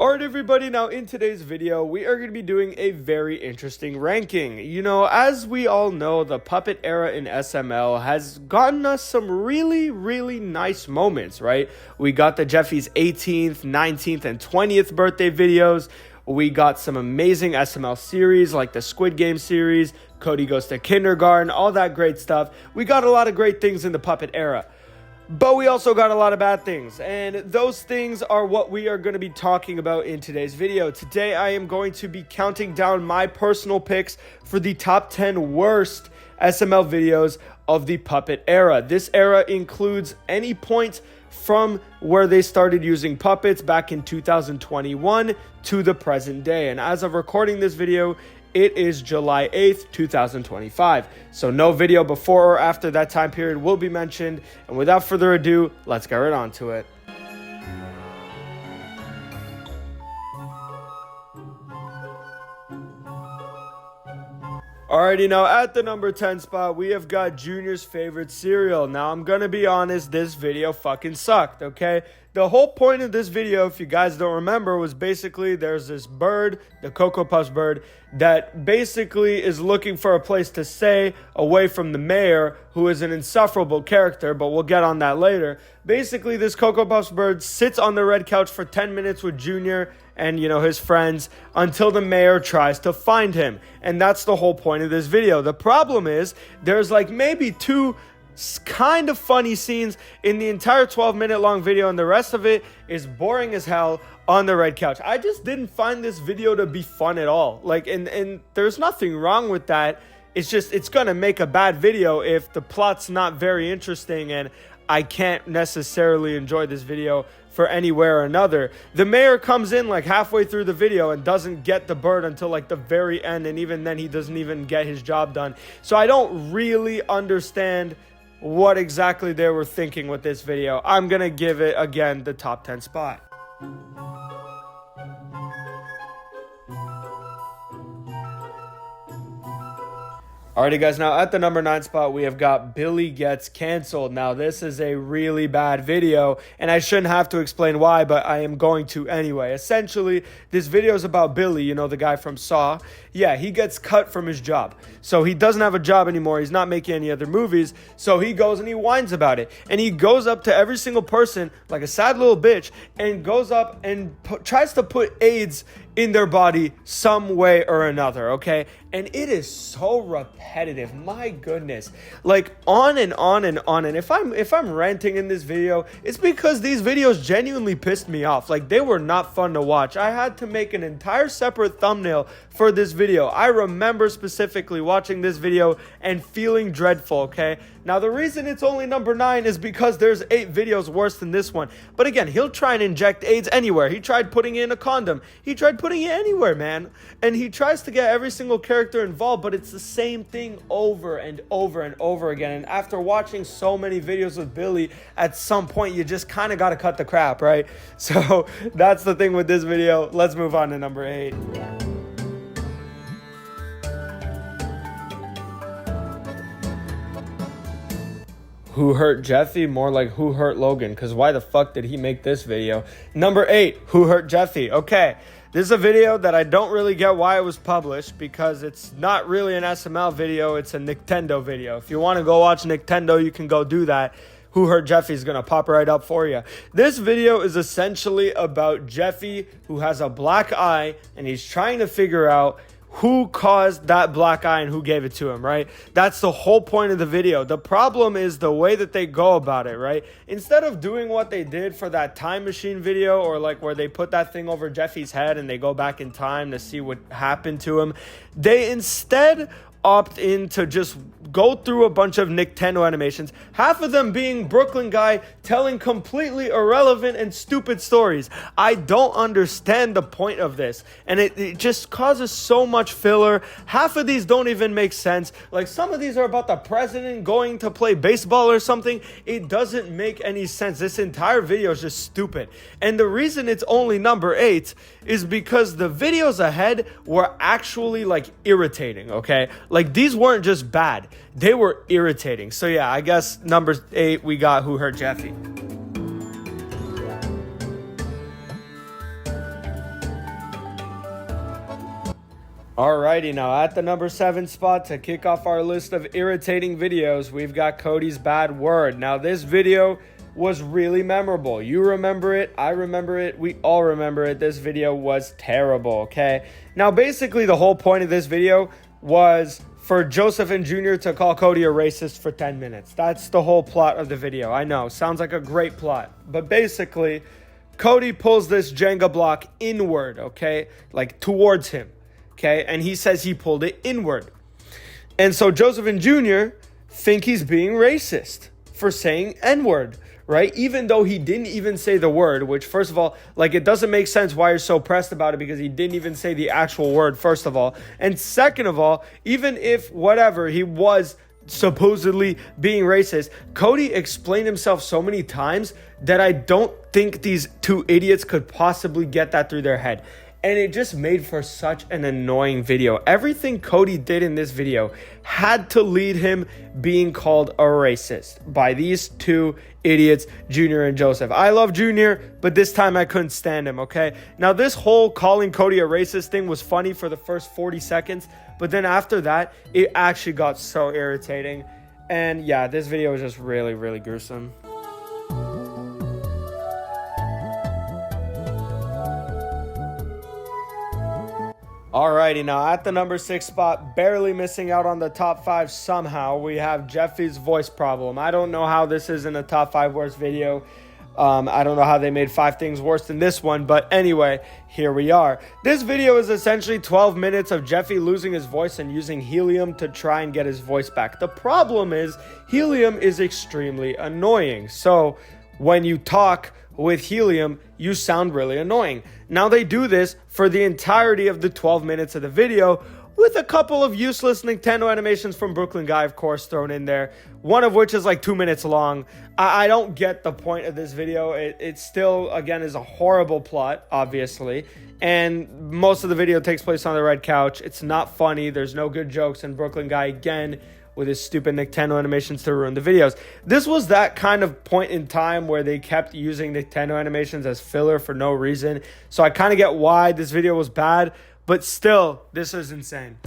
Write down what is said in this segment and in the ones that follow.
Alright everybody, now in today's video, we are going to be doing a very interesting ranking. You know, as we all know, the puppet era in SML has gotten us some really nice moments, right? We got the Jeffies 18th, 19th, and 20th birthday videos. We got some amazing SML series like the Squid Game series, Cody Goes to Kindergarten, all that great stuff. We got a lot of great things in the puppet era. But we also got a lot of bad things, and those things are what we are going to be talking about in today's video. Today, I am going to be counting down my personal picks for the top 10 worst SML videos of the puppet era. This era includes any point from where they started using puppets back in 2021 to the present day. And as of recording this video, it is July 8th, 2025. So no video before or after that time period will be mentioned. And without further ado, let's get right on to it. Alrighty, now at the number 10 spot, we have got Junior's favorite cereal. Now, I'm gonna be honest, this video fucking sucked, okay? The whole point of this video, if you guys don't remember, was basically there's this bird, the Cocoa Puffs bird, that basically is looking for a place to stay away from the mayor, who is an insufferable character, but we'll get on that later. Basically, this Cocoa Puffs bird sits on the red couch for 10 minutes with Junior and, you know, his friends until the mayor tries to find him. And that's the whole point of this video. The problem is there's like maybe two kind of funny scenes in the entire 12-minute long video, and the rest of it is boring as hell on the red couch. I just didn't find this video to be fun at all. Like, and there's nothing wrong with that. It's just, it's gonna make a bad video if the plot's not very interesting and I can't necessarily enjoy this video for anywhere or another. The mayor comes in like halfway through the video and doesn't get the bird until like the very end, and even then he doesn't even get his job done. So I don't really understand what exactly they were thinking with this video. I'm gonna give it, again, the top 10 spot. Alrighty guys, now at the number 9 spot, we have got Billy Gets Canceled. Now this is a really bad video, and I shouldn't have to explain why, but I am going to anyway. Essentially, this video is about Billy, you know, the guy from Saw. Yeah, he gets cut from his job. So he doesn't have a job anymore. He's not making any other movies. So he goes and he whines about it. And he goes up to every single person like a sad little bitch and goes up and tries to put AIDS in their body some way or another, okay? And it is so repetitive, my goodness. Like on and on and on. And if I'm ranting in this video, it's because these videos genuinely pissed me off. Like, they were not fun to watch. I had to make an entire separate thumbnail for this video. I remember specifically watching this video and feeling dreadful, okay? Now, the reason it's only number 9 is because there's 8 videos worse than this one. But again, he'll try and inject AIDS anywhere. He tried putting it in a condom. He tried putting it anywhere, man. And he tries to get every single character involved, but it's the same thing over and over and over again. And after watching so many videos with Billy, at some point, you just kind of got to cut the crap, right? So that's the thing with this video. Let's move on to number 8. Who Hurt Jeffy? More like Who Hurt Logan, because why the fuck did he make this video? Number 8, Who Hurt Jeffy? Okay, this is a video that I don't really get why it was published, because it's not really an SML video, it's a Nintendo video. If you want to go watch Nintendo, you can go do that. Who Hurt Jeffy is going to pop right up for you. This video is essentially about Jeffy, who has a black eye, and he's trying to figure out who caused that black eye and who gave it to him, right? That's the whole point of the video. The problem is the way that they go about it, right? Instead of doing what they did for that time machine video, or like where they put that thing over Jeffy's head and they go back in time to see what happened to him, they instead opt in to just go through a bunch of Nintendo animations, half of them being Brooklyn guy telling completely irrelevant and stupid stories. I don't understand the point of this, and it just causes so much filler. Half of these don't even make sense. Like, some of these are about the president going to play baseball or something. It doesn't make any sense. This entire video is just stupid. And the reason it's only number 8 is because the videos ahead were actually like irritating, okay? Like, these weren't just bad. They were irritating. So yeah, I guess number 8, we got Who Hurt Jeffy. Alrighty, now at the number 7 spot to kick off our list of irritating videos, we've got Codys Bad Word. Now this video was really memorable. You remember it, I remember it, we all remember it. This video was terrible, okay? Now basically the whole point of this video was for Joseph and Junior to call Cody a racist for 10 minutes. That's the whole plot of the video. I know, sounds like a great plot. But basically, Cody pulls this Jenga block inward, okay? Like towards him. Okay, and he says he pulled it inward. And so Joseph and Junior think he's being racist for saying N-word, right? Even though he didn't even say the word, which first of all, like it doesn't make sense why you're so pressed about it because he didn't even say the actual word, first of all. And second of all, even if whatever, he was supposedly being racist, Cody explained himself so many times that I don't think these two idiots could possibly get that through their head. And it just made for such an annoying video. Everything Cody did in this video had to lead him being called a racist by these two idiots, Junior and Joseph. I love Junior, but this time I couldn't stand him, okay? Now, this whole calling Cody a racist thing was funny for the first 40 seconds, but then after that, it actually got so irritating. And yeah, this video was just really, really gruesome. Alrighty, now at the number 6 spot, barely missing out on the top 5 somehow, we have Jeffy's voice problem. I don't know how this is in a top 5 worst video. I don't know how they made 5 things worse than this one, but anyway, here we are. This video is essentially 12 minutes of Jeffy losing his voice and using helium to try and get his voice back. The problem is, helium is extremely annoying. So when you talk with helium, you sound really annoying. Now they do this for the entirety of the 12 minutes of the video with a couple of useless Nintendo animations from Brooklyn Guy, of course, thrown in there. One of which is like 2 minutes long. I don't get the point of this video. It still, again, is a horrible plot, obviously. And most of the video takes place on the red couch. It's not funny. There's no good jokes. And Brooklyn Guy, again, with his stupid Nintendo animations to ruin the videos. This was that kind of point in time where they kept using Nintendo animations as filler for no reason. So I kind of get why this video was bad, but still, this is insane.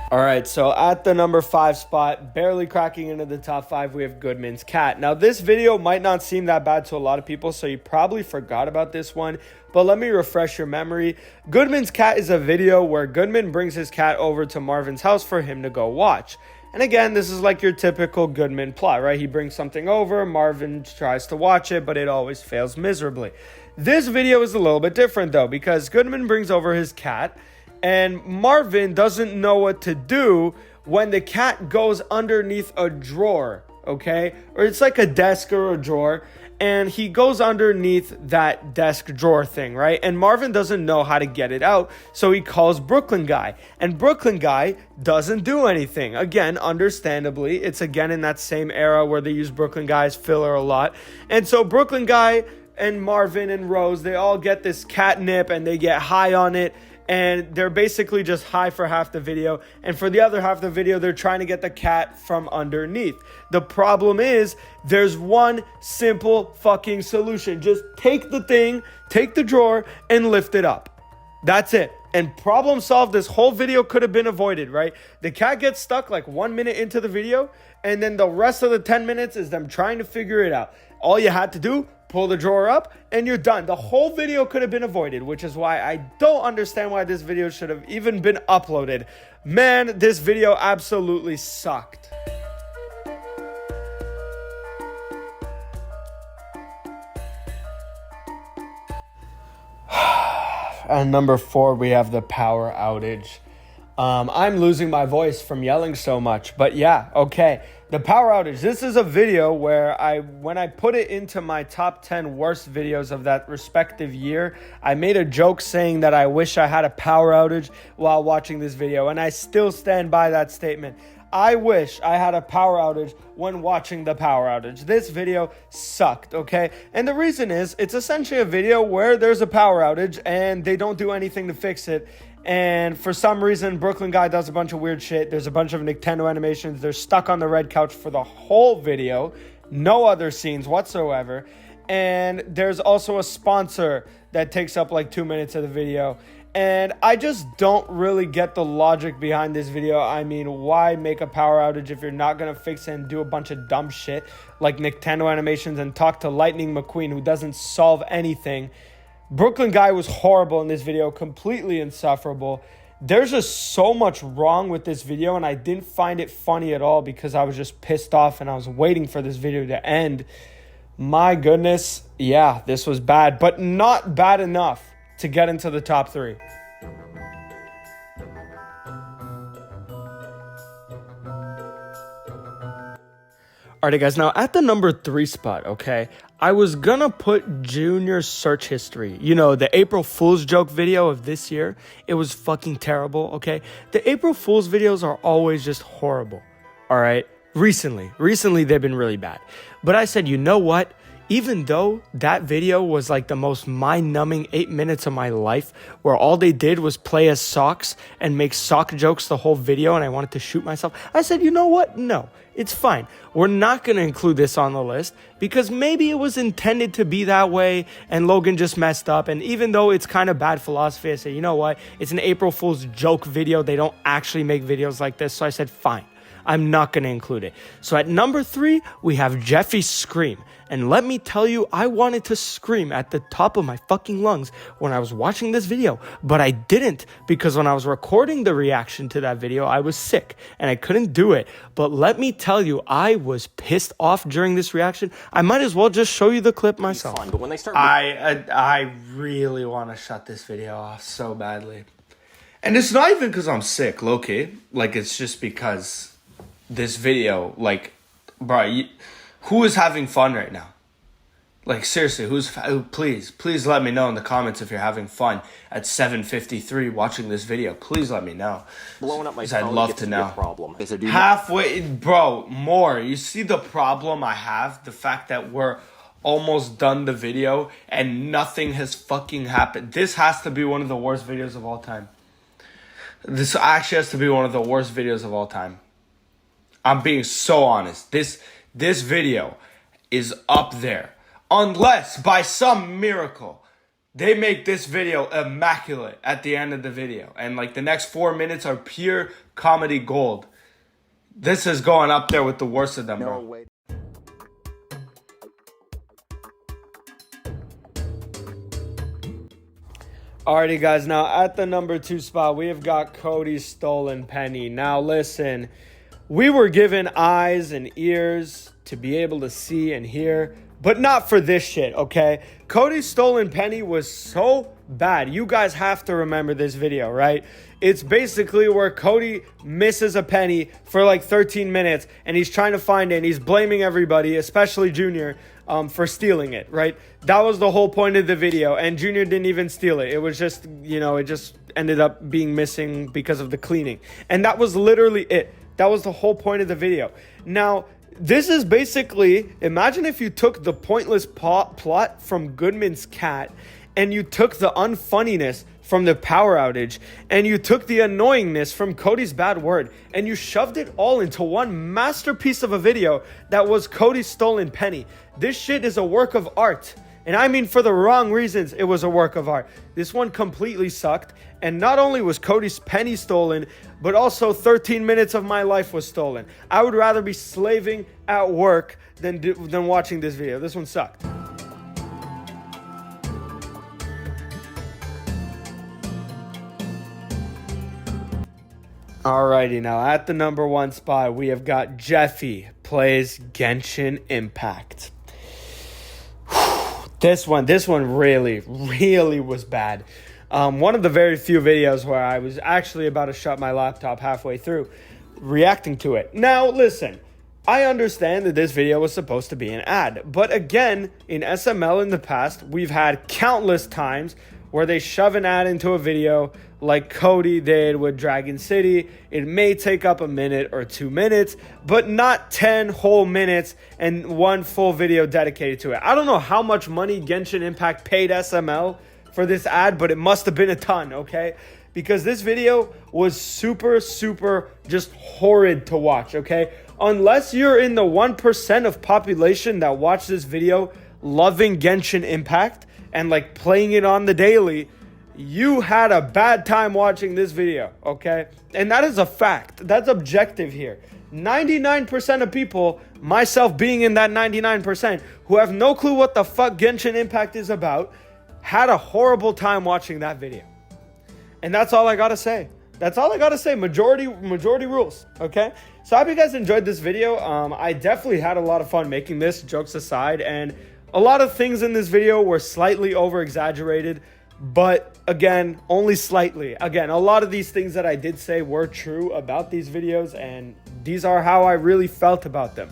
All right, so at the number 5 spot, barely cracking into the top 5, we have Goodmans Cat. Now, this video might not seem that bad to a lot of people, so you probably forgot about this one, but let me refresh your memory. Goodmans Cat is a video where Goodman brings his cat over to Marvin's house for him to go watch. And again, this is like your typical Goodman plot, right? He brings something over, Marvin tries to watch it, but it always fails miserably. This video is a little bit different, though, because Goodman brings over his cat, and Marvin doesn't know what to do when the cat goes underneath a drawer, okay? Or it's like a desk or a drawer, and he goes underneath that desk drawer thing, right? And Marvin doesn't know how to get it out, so he calls Brooklyn Guy. And Brooklyn Guy doesn't do anything. Again, understandably, it's again in that same era where they use Brooklyn Guy's filler a lot. And so Brooklyn Guy and Marvin and Rose, they all get this catnip and they get high on it. And they're basically just high for half the video. And for the other half of the video, they're trying to get the cat from underneath. The problem is, there's one simple fucking solution. Just take the thing, take the drawer, and lift it up. That's it. And problem solved. This whole video could have been avoided, right? The cat gets stuck like 1 minute into the video. And then the rest of the 10 minutes is them trying to figure it out. All you had to do, pull the drawer up, and you're done. The whole video could have been avoided, which is why I don't understand why this video should have even been uploaded. Man, this video absolutely sucked. And number 4, we have the Power Outage. I'm losing my voice from yelling so much, but yeah, okay. The Power Outage. This is a video where when I put it into my top 10 worst videos of that respective year, I made a joke saying that I wish I had a power outage while watching this video, and I still stand by that statement. I wish I had a power outage when watching the Power Outage. This video sucked, okay? And the reason is, it's essentially a video where there's a power outage and they don't do anything to fix it. And for some reason, Brooklyn Guy does a bunch of weird shit. There's a bunch of Nintendo animations. They're stuck on the red couch for the whole video. No other scenes whatsoever. and there's also a sponsor that takes up like 2 minutes of the video. And I just don't really get the logic behind this video. I mean, why make a power outage if you're not going to fix it and do a bunch of dumb shit like Nintendo animations and talk to Lightning McQueen, who doesn't solve anything? Brooklyn Guy was horrible in this video, completely insufferable. There's just so much wrong with this video, and I didn't find it funny at all because I was just pissed off and I was waiting for this video to end. My goodness, yeah, this was bad, but not bad enough to get into the top 3. Alrighty guys, now at the number 3 spot, okay, I was gonna put Junior's search history. You know, the April Fool's joke video of this year. It was fucking terrible, okay? The April Fool's videos are always just horrible, alright? Recently they've been really bad. But I said, you know what? Even though that video was like the most mind-numbing 8 minutes of my life, where all they did was play as socks and make sock jokes the whole video, and I wanted to shoot myself, I said, you know what? No, it's fine. We're not going to include this on the list because maybe it was intended to be that way and Logan just messed up. And even though it's kind of bad philosophy, I said, you know what? It's an April Fool's joke video. They don't actually make videos like this. So I said, fine. I'm not going to include it. So at number 3, we have Jeffy's Scream. And let me tell you, I wanted to scream at the top of my fucking lungs when I was watching this video, but I didn't because when I was recording the reaction to that video, I was sick and I couldn't do it. But let me tell you, I was pissed off during this reaction. I might as well just show you the clip myself. Fun, but when they start I really want to shut this video off so badly. And it's not even because I'm sick, low-key. Like, it's just because this video, like, bro, who is having fun right now? Like, seriously, please let me know in the comments if you're having fun at 7:53 watching this video. Please let me know. Blowing up my phone, I'd love to know. Problem. Halfway, bro, more. You see the problem I have? The fact that we're almost done the video and nothing has fucking happened. This has to be one of the worst videos of all time. This actually has to be one of the worst videos of all time. I'm being so honest. This video is up there. Unless, by some miracle, they make this video immaculate at the end of the video. And, like, the next 4 minutes are pure comedy gold. This is going up there with the worst of them, bro. No way. Alrighty, guys. Now, at the number 2 spot, we have got Cody's Stolen Penny. Now, listen. We were given eyes and ears to be able to see and hear, but not for this shit, okay? Cody's Stolen Penny was so bad. You guys have to remember this video, right? It's basically where Cody misses a penny for like 13 minutes, and he's trying to find it, and he's blaming everybody, especially Junior, for stealing it, right? That was the whole point of the video, and Junior didn't even steal it. It was just, you know, it just ended up being missing because of the cleaning. And that was literally it. That was the whole point of the video. Now, this is basically, imagine if you took the pointless plot from Goodmans Cat and you took the unfunniness from the Power Outage and you took the annoyingness from Codys Bad Word and you shoved it all into one masterpiece of a video that was Cody's Stolen Penny. This shit is a work of art. And I mean, for the wrong reasons, it was a work of art. This one completely sucked. And not only was Cody's penny stolen, but also 13 minutes of my life was stolen. I would rather be slaving at work than watching this video. This one sucked. Alrighty, now at the number 1 spot, we have got Jeffy plays Genchin Impact. This one really was bad. One of the very few videos where I was actually about to shut my laptop halfway through reacting to it. Now, listen, I understand that this video was supposed to be an ad, but again, in SML in the past, we've had countless times where they shove an ad into a video like Cody did with Dragon City. It may take up a minute or 2 minutes, but not 10 whole minutes and one full video dedicated to it. I don't know how much money Genchin Impact paid SML for this ad, but it must have been a ton, okay? Because this video was super just horrid to watch, okay? Unless you're in the 1% of population that watch this video loving Genshin Impact and like playing it on the daily, you had a bad time watching this video, okay? And that is a fact. That's objective here. 99% of people, myself being in that 99%, who have no clue what the fuck Genshin Impact is about, had a horrible time watching that video. And that's all I gotta say. That's all I gotta say. Majority rules, okay? So I hope you guys enjoyed this video. I definitely had a lot of fun making this, jokes aside, and a lot of things in this video were slightly over-exaggerated, but again, only slightly. Again, a lot of these things that I did say were true about these videos, and these are how I really felt about them.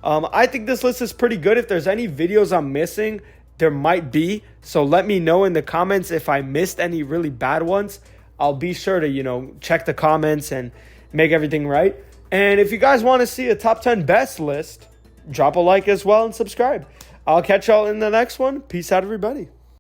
I think this list is pretty good. If there's any videos I'm missing, there might be, so let me know in the comments if I missed any really bad ones. I'll be sure to, check the comments and make everything right. And if you guys want to see a top 10 best list, drop a like as well and subscribe. I'll catch y'all in the next one. Peace out, everybody.